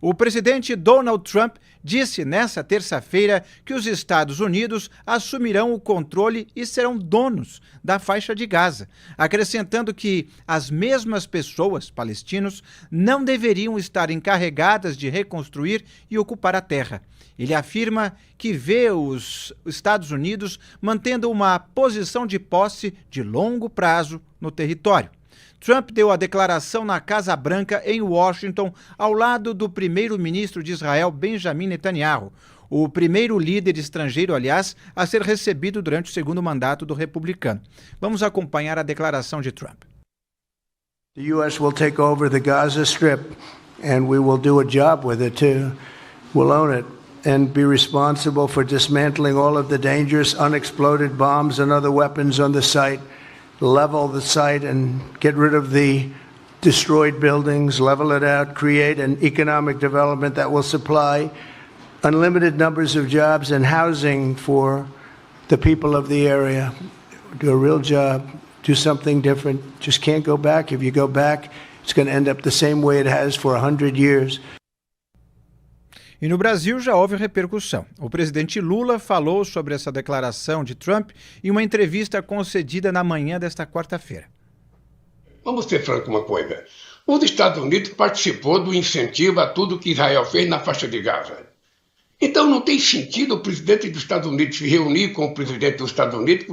O presidente Donald Trump disse nesta terça-feira que os Estados Unidos assumirão o controle e serão donos da faixa de Gaza, acrescentando que as mesmas pessoas, palestinos, não deveriam estar encarregadas de reconstruir e ocupar a terra. Ele afirma que vê os Estados Unidos mantendo uma posição de posse de longo prazo no território. Trump deu a declaração na Casa Branca, em Washington, ao lado do primeiro-ministro de Israel, Benjamin Netanyahu, o primeiro líder estrangeiro, aliás, a ser recebido durante o segundo mandato do republicano. Vamos acompanhar a declaração de Trump. The U.S. will take over the Gaza Strip and we will do a job with it too. We'll own it and be responsible for dismantling all of the dangerous unexploded bombs and other weapons on the site. Level the site and get rid of the destroyed buildings, level it out, create an economic development that will supply unlimited numbers of jobs and housing for the people of the area. Do a real job, do something different. Just can't go back. If you go back, it's going to end up the same way it has for 100 years. E no Brasil já houve repercussão. O presidente Lula falou sobre essa declaração de Trump em uma entrevista concedida na manhã desta quarta-feira. Vamos ser francos uma coisa. Os Estados Unidos participou do incentivo a tudo que Israel fez na faixa de Gaza. Então não tem sentido o presidente dos Estados Unidos se reunir com o presidente dos Estados Unidos,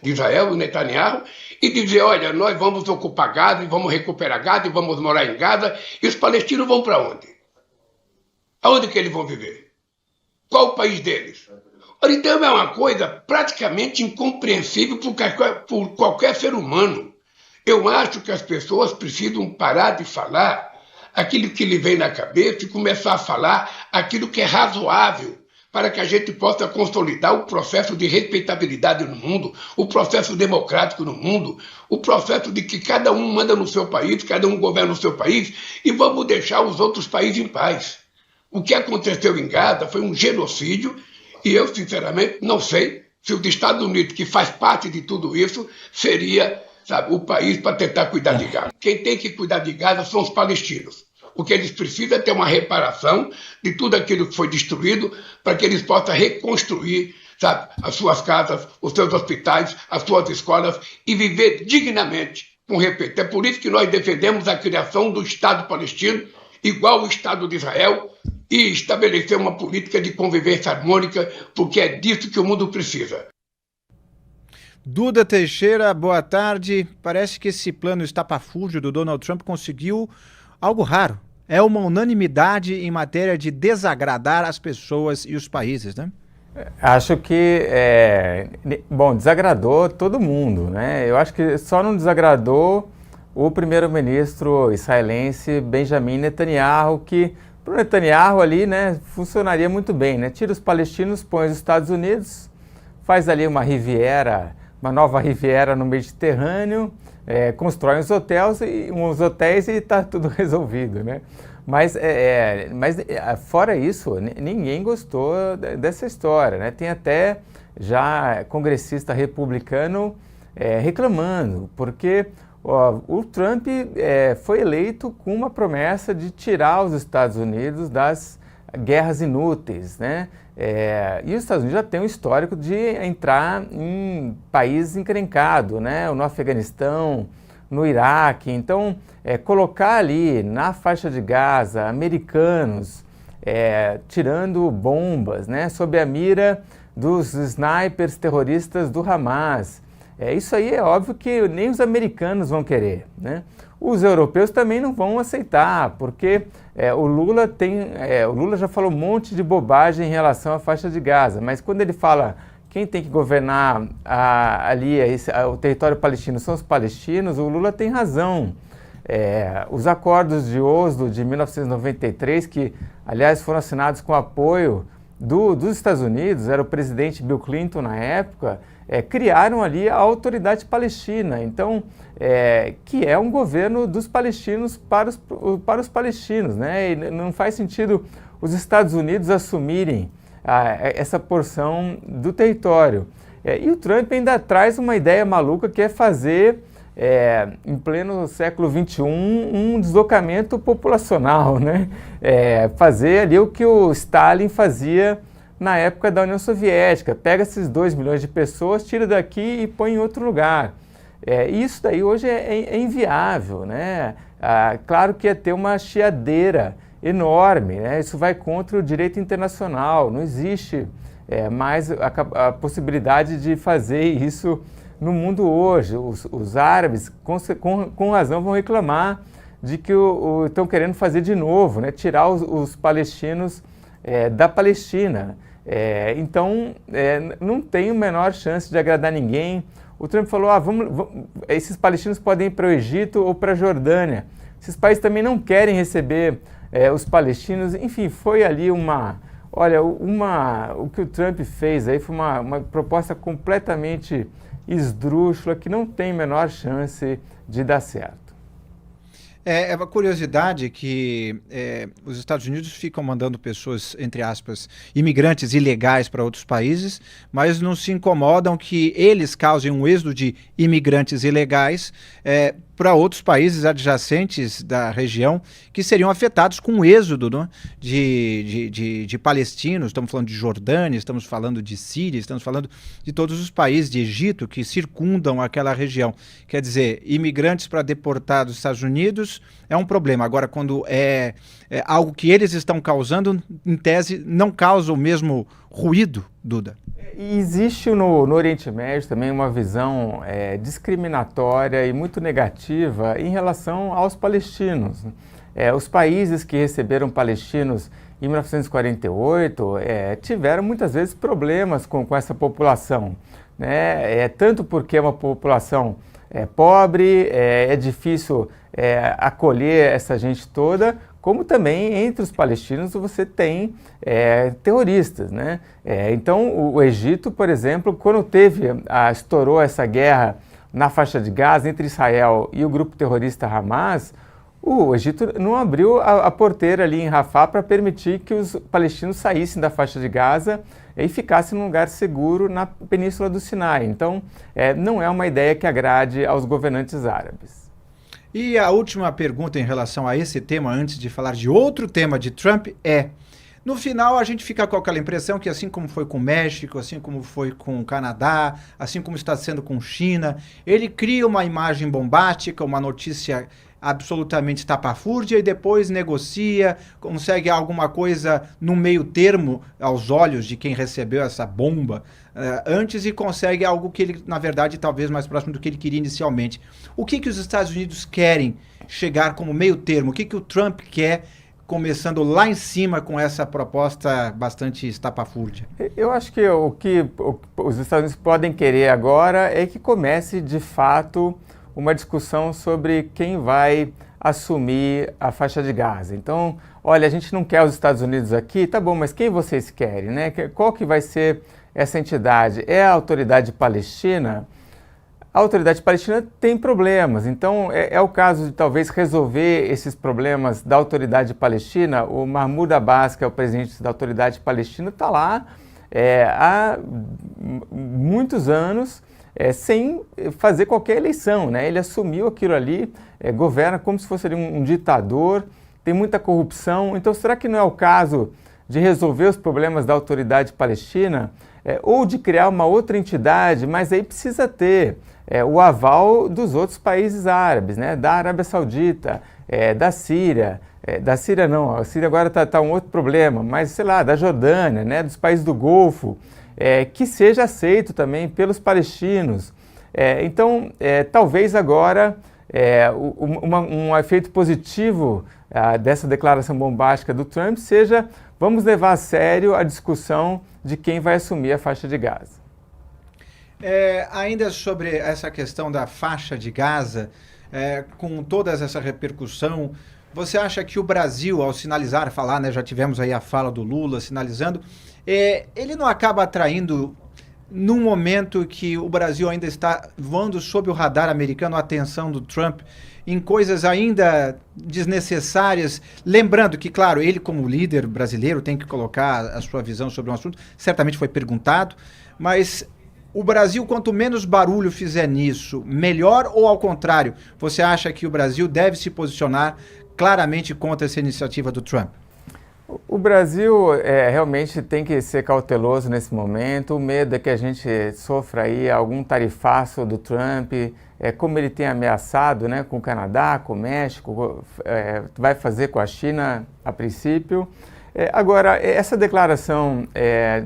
de Israel, o Netanyahu, e dizer, olha, nós vamos ocupar Gaza, e vamos recuperar Gaza, e vamos morar em Gaza, e os palestinos vão para onde? Aonde que eles vão viver? Qual o país deles? Ora, então é uma coisa praticamente incompreensível por qualquer ser humano. Eu acho que as pessoas precisam parar de falar aquilo que lhe vem na cabeça e começar a falar aquilo que é razoável para que a gente possa consolidar o processo de respeitabilidade no mundo, o processo democrático no mundo, o processo de que cada um manda no seu país, cada um governa no seu país e vamos deixar os outros países em paz. O que aconteceu em Gaza foi um genocídio e eu, sinceramente, não sei se os Estados Unidos, que faz parte de tudo isso, seria, o país para tentar cuidar de Gaza. Quem tem que cuidar de Gaza são os palestinos. O que eles precisam é ter uma reparação de tudo aquilo que foi destruído para que eles possam reconstruir, as suas casas, os seus hospitais, as suas escolas e viver dignamente, com respeito. É por isso que nós defendemos a criação do Estado palestino, igual ao Estado de Israel, e estabelecer uma política de convivência harmônica, porque é disso que o mundo precisa. Duda Teixeira, boa tarde. Parece que esse plano estapafúrdio do Donald Trump conseguiu algo raro. É uma unanimidade em matéria de desagradar as pessoas e os países, né? Acho que, desagradou todo mundo, né? Eu acho que só não desagradou o primeiro-ministro israelense Benjamin Netanyahu, que para o Netanyahu ali, né, funcionaria muito bem, né? Tira os palestinos, põe os Estados Unidos, faz ali uma riviera, uma nova riviera no Mediterrâneo, constrói uns hotéis e está tudo resolvido, né? Mas fora isso, ninguém gostou dessa história, né? Tem até já congressista republicano reclamando, porque o Trump foi eleito com uma promessa de tirar os Estados Unidos das guerras inúteis, né? E os Estados Unidos já têm um histórico de entrar em países encrencados, né? No Afeganistão, no Iraque. Então, colocar ali na faixa de Gaza americanos tirando bombas, né? Sob a mira dos snipers terroristas do Hamas. Isso aí é óbvio que nem os americanos vão querer, né? Os europeus também não vão aceitar, porque o Lula já falou um monte de bobagem em relação à faixa de Gaza, mas quando ele fala quem tem que governar o território palestino são os palestinos, o Lula tem razão. Os acordos de Oslo de 1993, que aliás foram assinados com apoio dos Estados Unidos, era o presidente Bill Clinton na época, criaram ali a Autoridade Palestina, então, que é um governo dos palestinos para os palestinos, né? E não faz sentido os Estados Unidos assumirem essa porção do território. E o Trump ainda traz uma ideia maluca que é fazer em pleno século XXI, um deslocamento populacional, né? Fazer ali o que o Stalin fazia na época da União Soviética. Pega esses 2 milhões de pessoas, tira daqui e põe em outro lugar. Isso daí hoje é inviável, né? Claro que ia ter uma chiadeira enorme, né? Isso vai contra o direito internacional, não existe mais a possibilidade de fazer isso no mundo hoje. Os árabes, com razão, vão reclamar de que estão querendo fazer de novo, né? Tirar os palestinos da Palestina. Então, não tem a menor chance de agradar ninguém. O Trump falou, esses palestinos podem ir para o Egito ou para a Jordânia. Esses países também não querem receber os palestinos. Enfim, foi ali o que o Trump fez aí foi uma proposta completamente esdrúxula, que não tem a menor chance de dar certo. É uma curiosidade que os Estados Unidos ficam mandando pessoas, entre aspas, imigrantes ilegais para outros países, mas não se incomodam que eles causem um êxodo de imigrantes ilegais para outros países adjacentes da região que seriam afetados com o êxodo, né, de palestinos. Estamos falando de Jordânia, estamos falando de Síria, estamos falando de todos os países de Egito que circundam aquela região. Quer dizer, imigrantes para deportar dos Estados Unidos é um problema. Agora, quando é algo que eles estão causando, em tese, não causa o mesmo ruído, Duda. E existe no Oriente Médio também uma visão discriminatória e muito negativa em relação aos palestinos. Os países que receberam palestinos em 1948 tiveram muitas vezes problemas com essa população, né? Tanto porque é uma população pobre, é difícil acolher essa gente toda, como também entre os palestinos você tem terroristas, né? Então o Egito, por exemplo, quando estourou essa guerra na faixa de Gaza entre Israel e o grupo terrorista Hamas, o Egito não abriu a porteira ali em Rafah para permitir que os palestinos saíssem da faixa de Gaza e ficassem num lugar seguro na Península do Sinai. Então não é uma ideia que agrade aos governantes árabes. E a última pergunta em relação a esse tema, antes de falar de outro tema de Trump, no final a gente fica com aquela impressão que, assim como foi com o México, assim como foi com o Canadá, assim como está sendo com China, ele cria uma imagem bombástica, uma notícia absolutamente estapafúrdia e depois negocia, consegue alguma coisa no meio termo aos olhos de quem recebeu essa bomba antes e consegue algo que ele, na verdade, talvez mais próximo do que ele queria inicialmente. O que os Estados Unidos querem chegar como meio termo? O que o Trump quer, começando lá em cima com essa proposta bastante estapafúrdia? Eu acho que o que os Estados Unidos podem querer agora é que comece, de fato, uma discussão sobre quem vai assumir a faixa de Gaza. Então, olha, a gente não quer os Estados Unidos aqui, tá bom, mas quem vocês querem, né? Qual que vai ser essa entidade? É a Autoridade Palestina? A Autoridade Palestina tem problemas, então é o caso de talvez resolver esses problemas da Autoridade Palestina. O Mahmoud Abbas, que é o presidente da Autoridade Palestina, está lá há muitos anos, sem fazer qualquer eleição, né? Ele assumiu aquilo ali, governa como se fosse um ditador, tem muita corrupção. Então, será que não é o caso de resolver os problemas da Autoridade Palestina ou de criar uma outra entidade? Mas aí precisa ter o aval dos outros países árabes, né? Da Arábia Saudita, da Síria. Da Síria não, a Síria agora está um outro problema, mas sei lá, da Jordânia, né? Dos países do Golfo. Que seja aceito também pelos palestinos. Então, talvez agora um efeito positivo dessa declaração bombástica do Trump seja: vamos levar a sério a discussão de quem vai assumir a faixa de Gaza. Ainda sobre essa questão da faixa de Gaza, com toda essa repercussão, você acha que o Brasil, ao falar, né, já tivemos aí a fala do Lula sinalizando, ele não acaba atraindo, num momento que o Brasil ainda está voando sob o radar americano, a atenção do Trump em coisas ainda desnecessárias? Lembrando que, claro, ele como líder brasileiro tem que colocar a sua visão sobre um assunto, certamente foi perguntado, mas O Brasil, quanto menos barulho fizer nisso, melhor, ou ao contrário, você acha que o Brasil deve se posicionar claramente contra essa iniciativa do Trump? O Brasil realmente tem que ser cauteloso nesse momento. O medo é que a gente sofra aí algum tarifaço do Trump, como ele tem ameaçado, né, com o Canadá, com o México, vai fazer com a China a princípio. Agora, essa declaração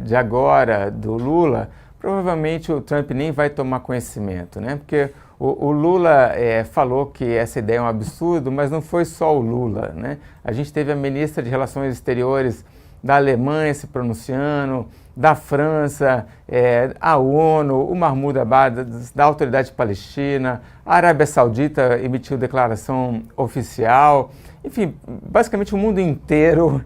de agora do Lula, provavelmente o Trump nem vai tomar conhecimento, né? Porque o Lula falou que essa ideia é um absurdo, mas não foi só o Lula, né? A gente teve a ministra de Relações Exteriores da Alemanha se pronunciando, da França, a ONU, o Mahmoud Abbas, da Autoridade Palestina, a Arábia Saudita emitiu declaração oficial. Enfim, basicamente o mundo inteiro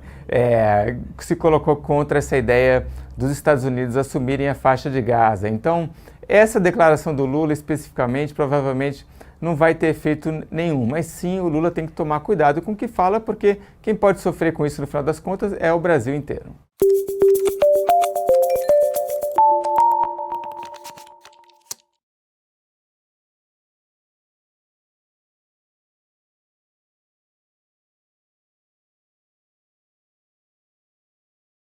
se colocou contra essa ideia dos Estados Unidos assumirem a faixa de Gaza. Então, essa declaração do Lula especificamente provavelmente não vai ter efeito nenhum, mas sim o Lula tem que tomar cuidado com o que fala, porque quem pode sofrer com isso no final das contas é o Brasil inteiro.